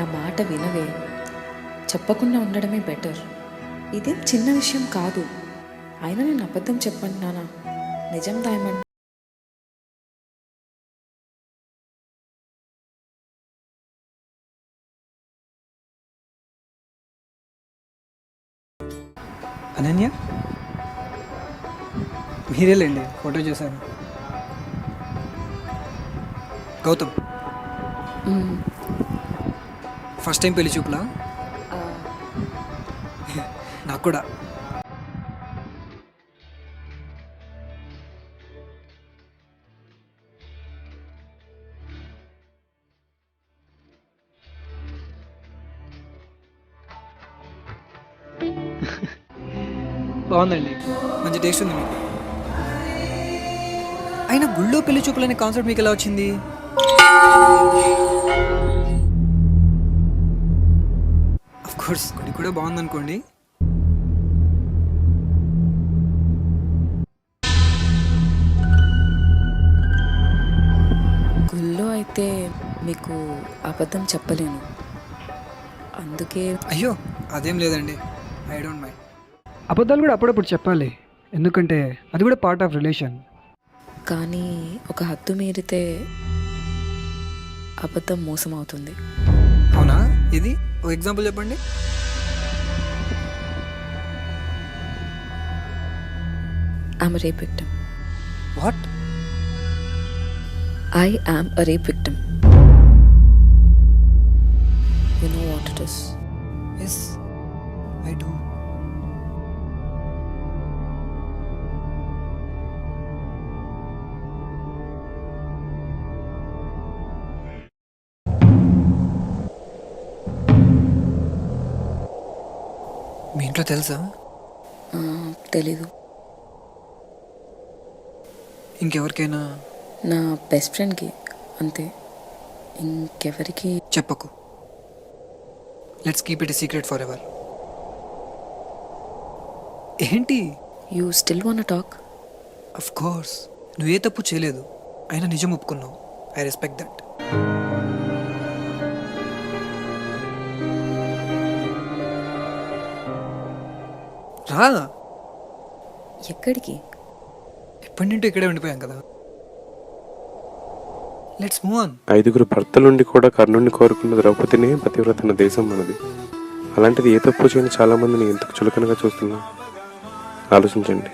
నా మాట వినవే. చెప్పకుండా ఉండడమే బెటర్. ఇదేం చిన్న విషయం కాదు. అయినా నేను అబద్ధం చెప్పంటున్నానా, నిజం దాయమంట. అనన్య, మీరేలేండి, ఫోటో చూశాను. గౌతమ్, ఫస్ట్ టైం పెళ్లి చూపులా? నాకు కూడా. బాగుందండి, మంచి టేస్ట్ ఉంది మీకు. అయినా గుళ్ళో పెళ్లి చూపులనే కాన్సెప్ట్ మీకు ఎలా వచ్చింది? ఆఫ్ కోర్స్ గుడి కూడా బాగుందనుకోండి. గుళ్ళో అయితే మీకు అబద్ధం చెప్పలేను, అందుకే. అయ్యో అదేం లేదండి, ఐ డోంట్ మైండ్. అబద్ధాలు కూడా అప్పుడప్పుడు చెప్పాలి, ఎందుకంటే అది కూడా పార్ట్ ఆఫ్ రిలేషన్. కానీ ఒక హద్దు మీరితే అబద్ధం మోసం అవుతుంది. అవునా? ఇది ఒక ఎగ్జాంపుల్ చెప్పండి. I'm a rape victim. What? I am a rape victim. You know what it is? Yes, I do. మీ ఇంట్లో తెలుసా? తెలీదు. ఇంకెవరికైనా? నా బెస్ట్ ఫ్రెండ్కి అంతే, ఇంకెవరికి చెప్పకు. Let's keep it a secret forever. ఏంటి? You still want talk? Of course, నువ్వే తప్పు చేయలేదు, అయినా నిజం ఒప్పుకున్నావు. I respect that. రా. ఎక్కడికి? ఎప్పటి నుండి ఇక్కడే ఉండిపోయాం కదా. Let's move on. 5 భర్తలుండి కూడా కర్ణుడిని కోరుకున్న ద్రౌపదిని పతివ్రతన దేశం మనది. అలాంటిది ఏ తప్పు చేయని చాలా మందిని ఎందుకు చులకనగా చూస్తున్నాం? ఆలోచించండి.